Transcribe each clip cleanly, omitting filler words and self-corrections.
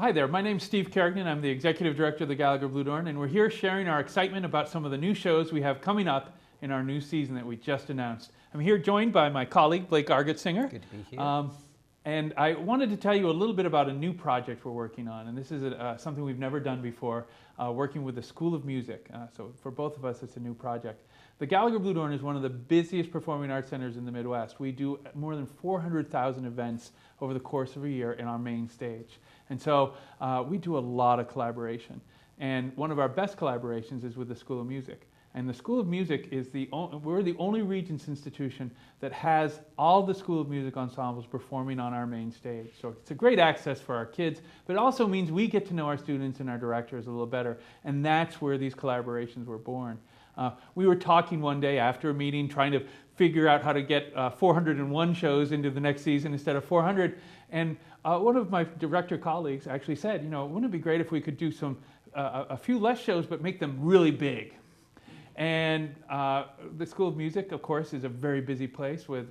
Hi there, my name's Steve Carrigan. I'm the Executive Director of the Gallagher Bluedorn, and we're here sharing our excitement about some of the new shows we have coming up in our new season that we just announced. I'm here joined by my colleague, Blake Argetsinger. Good to be here. And I wanted to tell you a little bit about a new project we're working on, and this is something we've never done before, working with the School of Music. So for both of us, it's a new project. The Gallagher Bluedorn is one of the busiest performing arts centers in the Midwest. We do more than 400,000 events over the course of a year in our main stage. And so we do a lot of collaboration. And one of our best collaborations is with the School of Music. And the School of Music is we're the only Regents institution that has all the School of Music ensembles performing on our main stage. So it's a great access for our kids, but it also means we get to know our students and our directors a little better. And that's where these collaborations were born. We were talking one day after a meeting, trying to figure out how to get 401 shows into the next season instead of 400. And one of my director colleagues actually said, wouldn't it be great if we could do a few less shows, but make them really big? And the School of Music, of course, is a very busy place with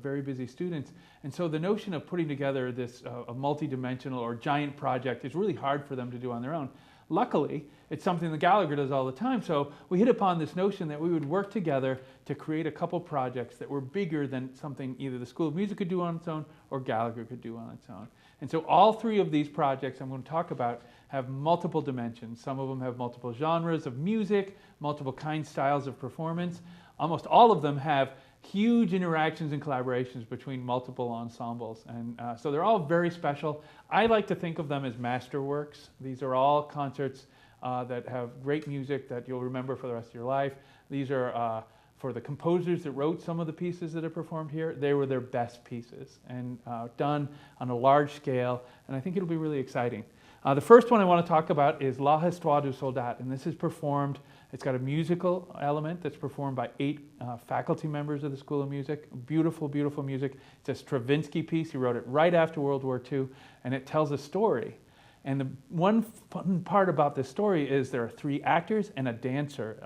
very busy students. And so the notion of putting together this a multi-dimensional or giant project is really hard for them to do on their own. Luckily, it's something that Gallagher does all the time, so we hit upon this notion that we would work together to create a couple projects that were bigger than something either the School of Music could do on its own or Gallagher could do on its own. And so all three of these projects I'm going to talk about have multiple dimensions. Some of them have multiple genres of music, multiple styles of performance. Almost all of them have huge interactions and collaborations between multiple ensembles. And so they're all very special. I like to think of them as masterworks. These are all concerts that have great music that you'll remember for the rest of your life. These are for the composers that wrote some of the pieces that are performed here. They were their best pieces and done on a large scale. And I think it'll be really exciting. The first one I want to talk about is La Histoire du Soldat, and this is performed, it's got a musical element that's performed by 8 faculty members of the School of Music. Beautiful, beautiful music. It's a Stravinsky piece. He wrote it right after World War II, and it tells a story. And the one fun part about this story is there are 3 actors and a dancer,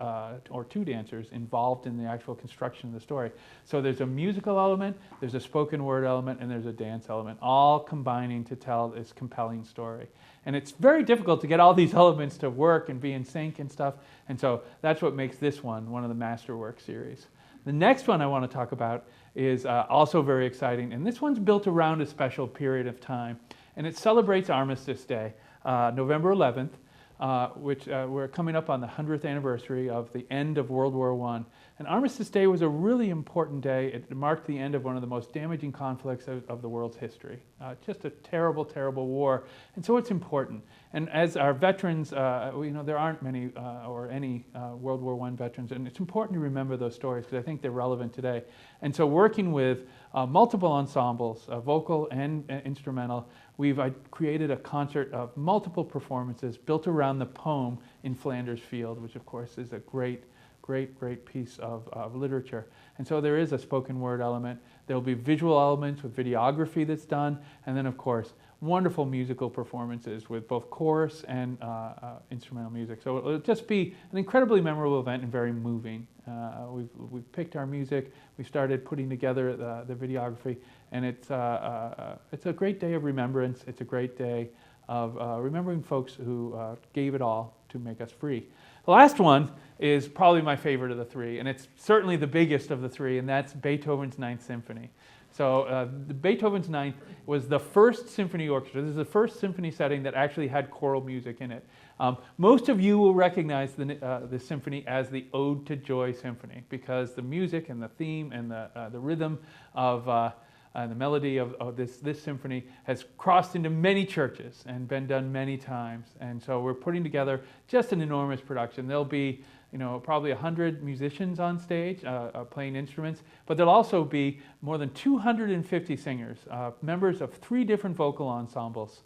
or 2 dancers, involved in the actual construction of the story. So there's a musical element, there's a spoken word element, and there's a dance element, all combining to tell this compelling story. And it's very difficult to get all these elements to work and be in sync and stuff. And so that's what makes this one of the Masterwork series. The next one I want to talk about is also very exciting. And this one's built around a special period of time. And it celebrates Armistice Day, November 11th, which we're coming up on the 100th anniversary of the end of World War I. And Armistice Day was a really important day. It marked the end of one of the most damaging conflicts of the world's history. Just a terrible, terrible war. And so it's important. And as our veterans, there aren't many or any World War I veterans, and it's important to remember those stories because I think they're relevant today. And so working with multiple ensembles, vocal and instrumental, we've created a concert of multiple performances built around the poem In Flanders Field, which of course is a great piece of literature. And so there is a spoken word element. There'll be visual elements with videography that's done, and then of course wonderful musical performances with both chorus and instrumental music. So it'll just be an incredibly memorable event and very moving. We've picked our music, we started putting together the videography, and it's a great day of remembrance. It's a great day of remembering folks who gave it all to make us free. The last one is probably my favorite of the 3, and it's certainly the biggest of the 3, and that's Beethoven's Ninth Symphony. So Beethoven's Ninth was the first symphony orchestra. This is the first symphony setting that actually had choral music in it. Most of you will recognize the symphony as the Ode to Joy Symphony because the music and the theme and the rhythm of the melody of this symphony has crossed into many churches and been done many times. And so we're putting together just an enormous production. There'll be probably 100 musicians on stage playing instruments, but there'll also be more than 250 singers, members of 3 different vocal ensembles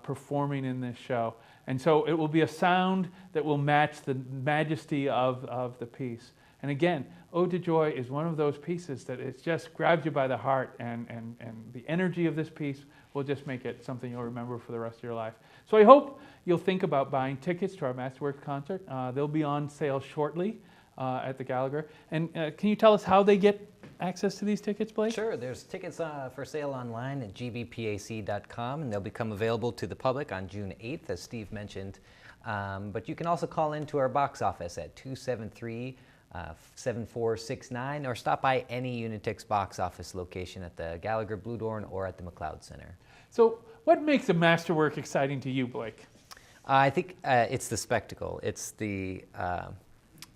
performing in this show. And so it will be a sound that will match the majesty of the piece. And again, Ode to Joy is one of those pieces that it just grabs you by the heart, and the energy of this piece will just make it something you'll remember for the rest of your life. So I hope you'll think about buying tickets to our Masterworks concert. They'll be on sale shortly at the Gallagher. And can you tell us how they get access to these tickets, Blake? Sure, there's tickets for sale online at gbpac.com, and they'll become available to the public on June 8th, as Steve mentioned. But you can also call into our box office at 273-7469, or stop by any Unitix box office location at the Gallagher Blue Door or at the McLeod Center. So what makes a masterwork exciting to you, Blake? I think it's the spectacle. It's the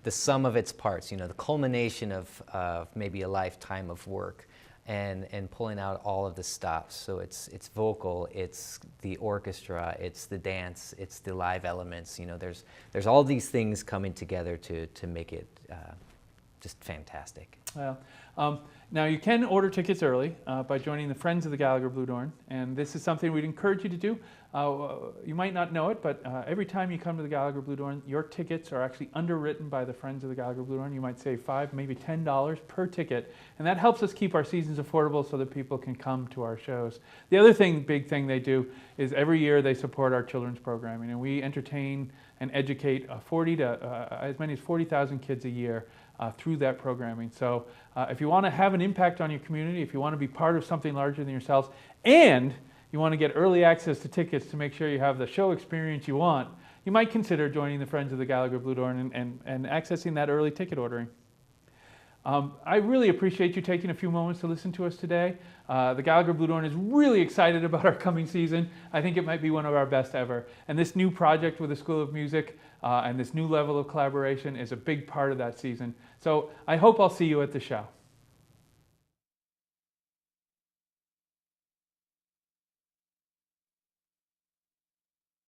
sum of its parts, the culmination of maybe a lifetime of work, and pulling out all of the stops. So it's vocal, it's the orchestra, it's the dance, it's the live elements. There's all these things coming together to make it just fantastic. Well, now you can order tickets early by joining the Friends of the Gallagher Blue Dorn, and this is something we'd encourage you to do. You might not know it, but every time you come to the Gallagher Blue Dorn, your tickets are actually underwritten by the Friends of the Gallagher Blue Dorn. You might save $5, maybe $10 per ticket, and that helps us keep our seasons affordable so that people can come to our shows. The other big thing they do is every year they support our children's programming, and we entertain and educate as many as 40,000 kids a year through that programming. So if you want to have an impact on your community, if you want to be part of something larger than yourselves, and you want to get early access to tickets to make sure you have the show experience you want, you might consider joining the Friends of the Gallagher Blue Dorn and accessing that early ticket ordering. I really appreciate you taking a few moments to listen to us today. The Gallagher Blue Dorn is really excited about our coming season. I think it might be one of our best ever. And this new project with the School of Music and this new level of collaboration is a big part of that season. So I hope I'll see you at the show.